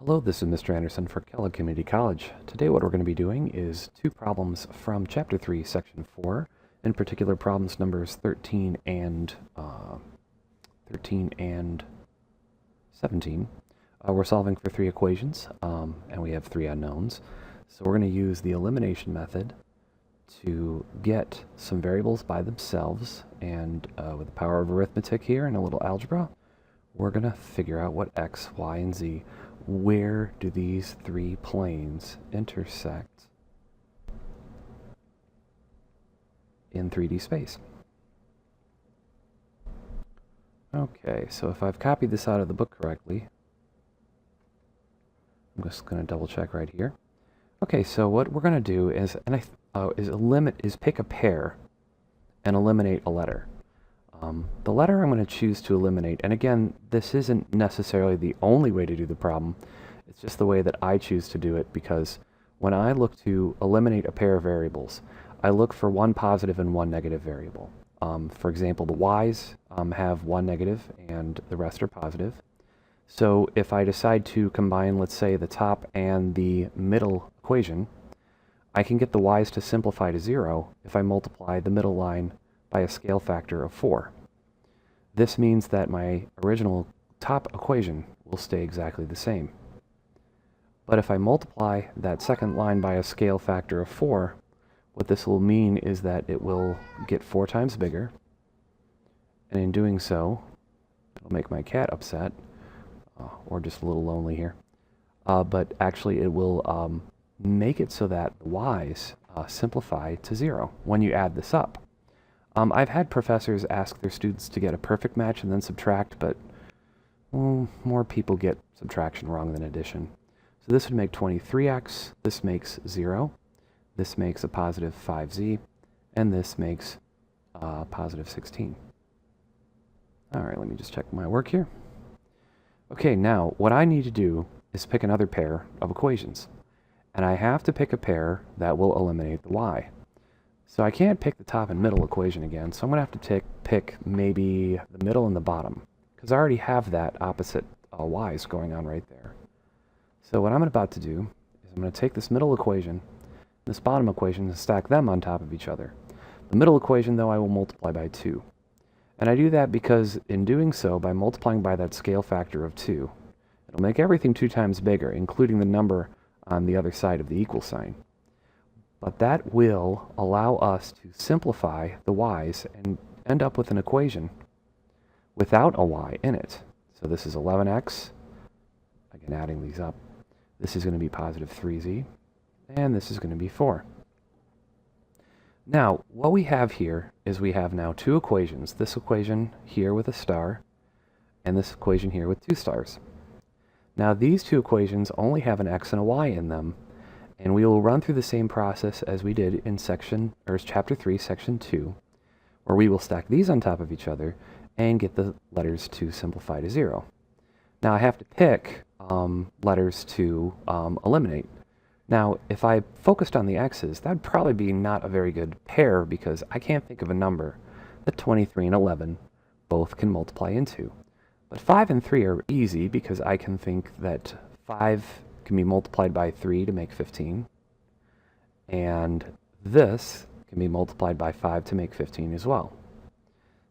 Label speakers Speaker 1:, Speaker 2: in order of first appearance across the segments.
Speaker 1: Hello, this is Mr. Anderson for Kellogg Community College. Today what we're going to be doing is two problems from Chapter 3, Section 4, in particular problems numbers 13 and 17. We're solving for three equations, and we have three unknowns. So we're going to use the elimination method to get some variables by themselves, and with the power of arithmetic here and a little algebra, we're going to figure out what x, y, and z. Where do these three planes intersect in 3D space? Okay, so if I've copied this out of the book correctly, I'm just going to double check right here. Okay, so what we're going to do is pick a pair and eliminate a letter. The letter I'm going to choose to eliminate, and again, this isn't necessarily the only way to do the problem, it's just the way that I choose to do it, because when I look to eliminate a pair of variables, I look for one positive and one negative variable. For example, the y's have one negative and the rest are positive. So if I decide to combine, let's say, the top and the middle equation, I can get the y's to simplify to 0 if I multiply the middle line by a scale factor of 4. This means that my original top equation will stay exactly the same. But if I multiply that second line by a scale factor of 4, what this will mean is that it will get 4 times bigger, and in doing so, it'll make my cat upset, or just a little lonely here. But actually it will make it so that the y's simplify to 0 when you add this up. I've had professors ask their students to get a perfect match and then subtract, but more people get subtraction wrong than addition. So this would make 23x, this makes 0, this makes a positive 5z, and this makes positive 16. Alright, let me just check my work here. Okay, now what I need to do is pick another pair of equations. And I have to pick a pair that will eliminate the y. So I can't pick the top and middle equation again, so I'm going to have to pick maybe the middle and the bottom, because I already have that opposite y's going on right there. So what I'm about to do is I'm going to take this middle equation, this bottom equation, and stack them on top of each other. The middle equation, though, I will multiply by 2. And I do that because in doing so, by multiplying by that scale factor of 2, it'll make everything 2 times bigger, including the number on the other side of the equal sign. But that will allow us to simplify the y's and end up with an equation without a y in it. So this is 11x, again adding these up. This is going to be positive 3z, and this is going to be 4. Now, what we have here is we have now two equations. This equation here with a star, and this equation here with 2 stars. Now these two equations only have an x and a y in them, and we will run through the same process as we did in Chapter 3, Section 2, where we will stack these on top of each other and get the letters to simplify to 0. Now I have to pick letters to eliminate. Now if I focused on the x's, that would probably be not a very good pair, because I can't think of a number that 23 and 11 both can multiply into. But 5 and 3 are easy, because I can think that 5 can be multiplied by 3 to make 15, and this can be multiplied by 5 to make 15 as well.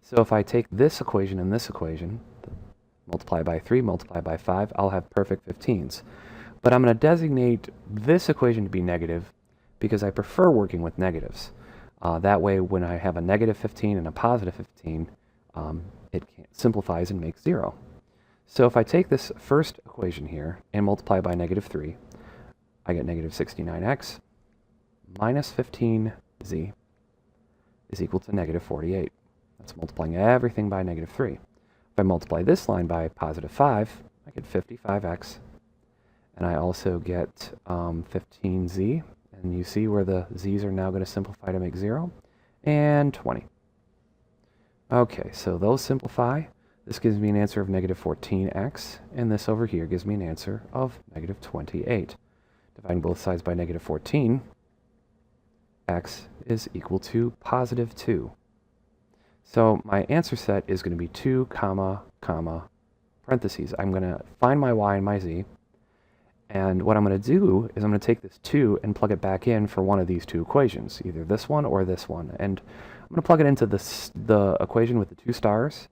Speaker 1: So if I take this equation and this equation, multiply by 3, multiply by 5, I'll have perfect 15s. But I'm going to designate this equation to be negative because I prefer working with negatives. That way when I have a negative 15 and a positive 15, it simplifies and makes 0. So if I take this first equation here and multiply by negative 3, I get negative 69x minus 15z is equal to negative 48. That's multiplying everything by negative 3. If I multiply this line by positive 5, I get 55x. And I also get 15z. And you see where the z's are now going to simplify to make 0. And 20. Okay, so those simplify. This gives me an answer of negative 14x, and this over here gives me an answer of negative 28. Dividing both sides by negative 14, x is equal to positive 2. So my answer set is going to be 2, comma, comma, parentheses. I'm going to find my y and my z, And what I'm going to do is I'm going to take this 2 and plug it back in for one of these two equations, either this one or this one. And I'm going to plug it into the equation with the 2 stars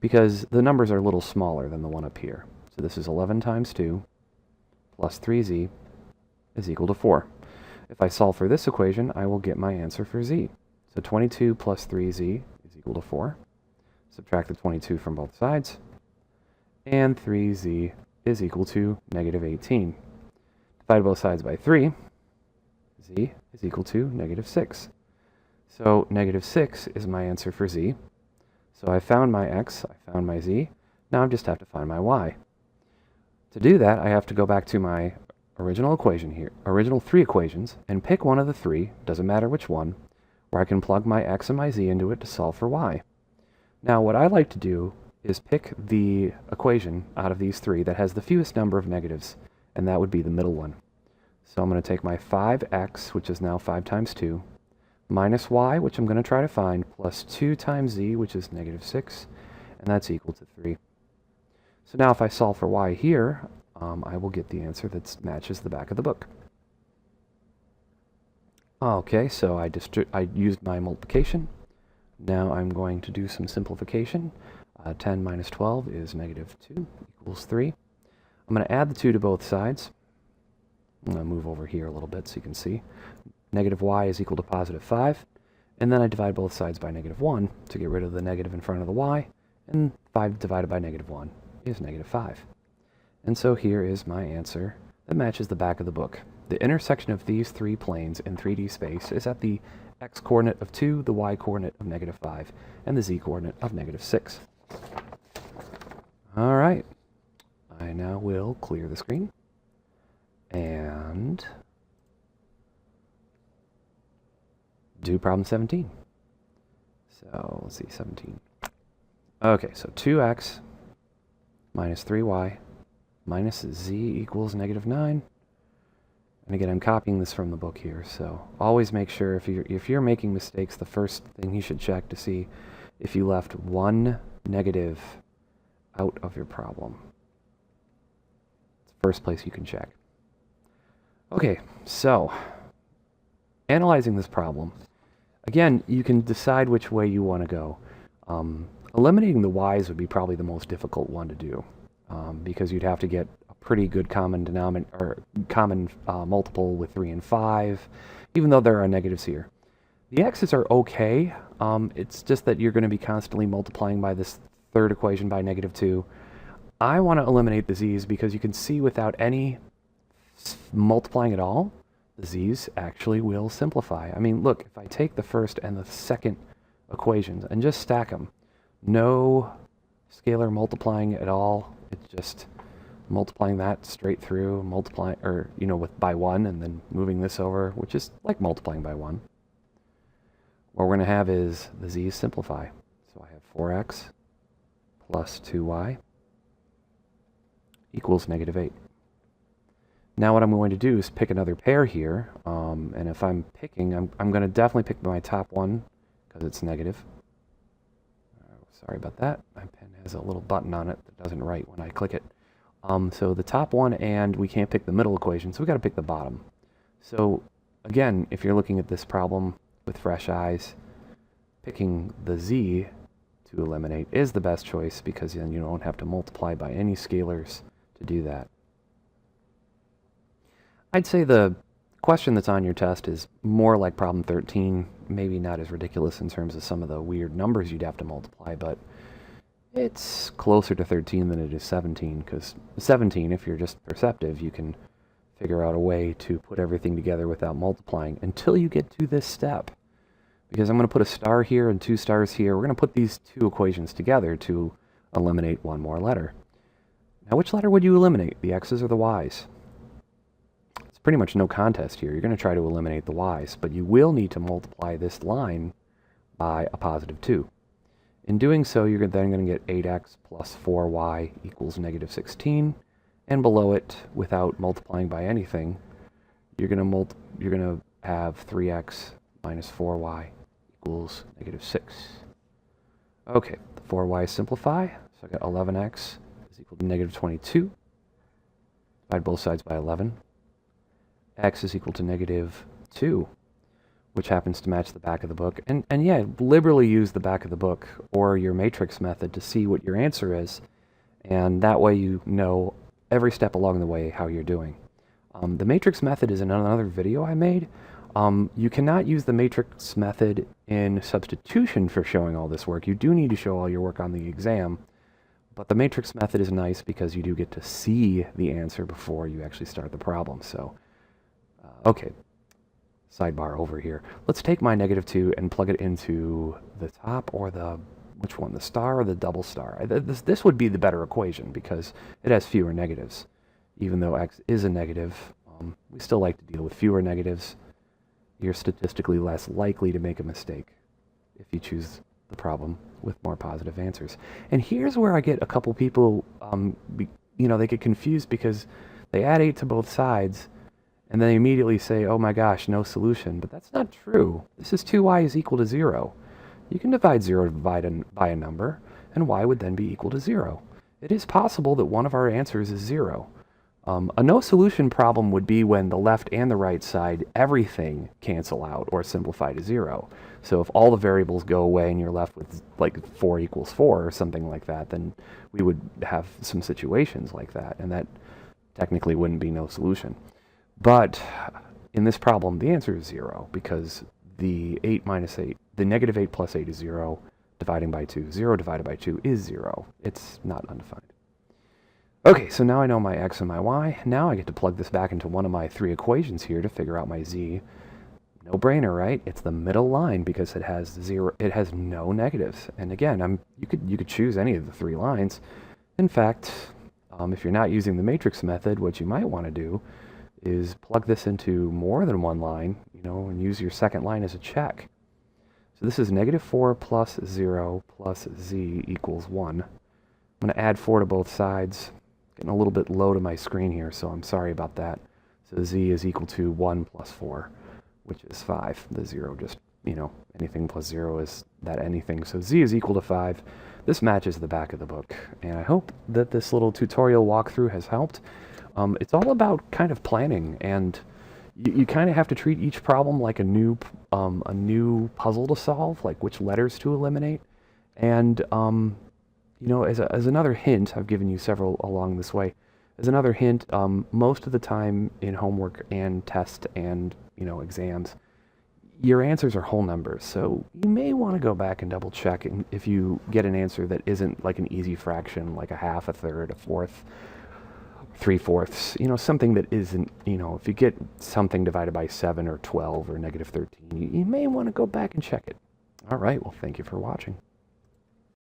Speaker 1: because the numbers are a little smaller than the one up here. So this is 11 times 2 plus 3z is equal to 4. If I solve for this equation, I will get my answer for z. So 22 plus 3z is equal to 4. Subtract the 22 from both sides. And 3z is equal to negative 18. Divide both sides by 3. Z is equal to negative 6. So negative 6 is my answer for z. So I found my x, I found my z. Now I just have to find my y. To do that, I have to go back to my original equation here, original 3 equations, and pick one of the 3, doesn't matter which one, where I can plug my x and my z into it to solve for y. Now what I like to do is pick the equation out of these 3 that has the fewest number of negatives, and that would be the middle one. So I'm going to take my 5x, which is now 5 times 2, minus y, which I'm going to try to find, plus 2 times z, which is negative 6, and that's equal to 3. So now if I solve for y here, I will get the answer that matches the back of the book. Okay, so I used my multiplication. Now I'm going to do some simplification. 10 minus 12 is negative 2 equals 3. I'm going to add the 2 to both sides. I'm going to move over here a little bit so you can see. Negative y is equal to positive 5. And then I divide both sides by negative 1 to get rid of the negative in front of the y. And 5 divided by negative 1 is negative 5. And so here is my answer that matches the back of the book. The intersection of these 3 planes in 3D space is at the x-coordinate of 2, the y-coordinate of negative 5, and the z-coordinate of negative 6. All right. I now will clear the screen and do problem 17. So let's see, 17. Okay, so 2x minus 3y minus z equals negative 9. And again, I'm copying this from the book here, so always make sure if you're making mistakes, the first thing you should check to see if you left one negative out of your problem. It's the first place you can check. Okay, so analyzing this problem, again, you can decide which way you want to go. Eliminating the y's would be probably the most difficult one to do. Because you'd have to get a pretty good common denominator or common multiple with 3 and 5, even though there are negatives here. The x's are okay. It's just that you're going to be constantly multiplying by this third equation by negative 2. I want to eliminate the z's because you can see without any multiplying at all, the z's actually will simplify. I mean, look, if I take the first and the second equations and just stack them, no scalar multiplying at all. It's just multiplying that straight through, multiplying, or, by 1, and then moving this over, which is like multiplying by 1. What we're going to have is the z's simplify. So I have 4x plus 2y equals negative 8. Now what I'm going to do is pick another pair here, and if I'm picking, I'm going to definitely pick my top one because it's negative. Sorry about that. My pen has a little button on it that doesn't write when I click it. So the top one, and we can't pick the middle equation, so we got to pick the bottom. So again, if you're looking at this problem with fresh eyes, picking the z to eliminate is the best choice because then you don't have to multiply by any scalars to do that. I'd say the question that's on your test is more like problem 13, maybe not as ridiculous in terms of some of the weird numbers you'd have to multiply, but it's closer to 13 than it is 17, because 17, if you're just perceptive, you can figure out a way to put everything together without multiplying until you get to this step. Because I'm going to put a star here and 2 stars here. We're going to put these 2 equations together to eliminate one more letter. Now, which letter would you eliminate, the x's or the y's? Pretty much no contest here. You're going to try to eliminate the y's, but you will need to multiply this line by a positive 2. In doing so, you're then going to get 8x plus 4y equals negative 16, and below it, without multiplying by anything, you're going to have 3x minus 4y equals negative 6. Okay, the 4y simplify, so I got 11x is equal to negative 22. Divide both sides by 11. X is equal to negative 2, which happens to match the back of the book. And yeah, liberally use the back of the book or your matrix method to see what your answer is, and that way you know every step along the way how you're doing. The matrix method is in another video I made. You cannot use the matrix method in substitution for showing all this work. You do need to show all your work on the exam, but the matrix method is nice because you do get to see the answer before you actually start the problem. So, okay, sidebar over here. Let's take my negative 2 and plug it into the top, or the, which one, the star or the double star? This would be the better equation because it has fewer negatives. Even though x is a negative, we still like to deal with fewer negatives. You're statistically less likely to make a mistake if you choose the problem with more positive answers. And here's where I get a couple people, they get confused because they add 8 to both sides, and then they immediately say, oh my gosh, no solution. But that's not true. This is 2y is equal to 0. You can divide 0 by a number, and y would then be equal to 0. It is possible that one of our answers is 0. A no solution problem would be when the left and the right side, everything cancel out or simplify to 0. So if all the variables go away and you're left with like 4 equals 4 or something like that, then we would have some situations like that, and that technically wouldn't be no solution. But in this problem, the answer is 0 because the negative 8 plus 8 is 0, dividing by 2. 0 divided by 2 is 0. It's not undefined. Okay, so now I know my x and my y. Now I get to plug this back into one of my 3 equations here to figure out my z. No brainer, right? It's the middle line because it has no negatives. And again, you could choose any of the 3 lines. In fact, if you're not using the matrix method, what you might want to do is plug this into more than one line, and use your second line as a check. So this is negative 4 plus 0 plus z equals 1. I'm going to add 4 to both sides. Getting a little bit low to my screen here, so I'm sorry about that. So z is equal to 1 plus 4, which is 5. The 0 just, anything plus 0 is that anything. So z is equal to 5. This matches the back of the book, and I hope that this little tutorial walkthrough has helped. It's all about kind of planning, and you kind of have to treat each problem like a new puzzle to solve, like which letters to eliminate. And as another hint, I've given you several along this way. As another hint, most of the time in homework and test and exams, your answers are whole numbers. So you may want to go back and double check if you get an answer that isn't like an easy fraction, like a half, a third, a fourth, 3/4, something that isn't, if you get something divided by 7 or 12 or negative 13, you may want to go back and check it. All right, well, thank you for watching.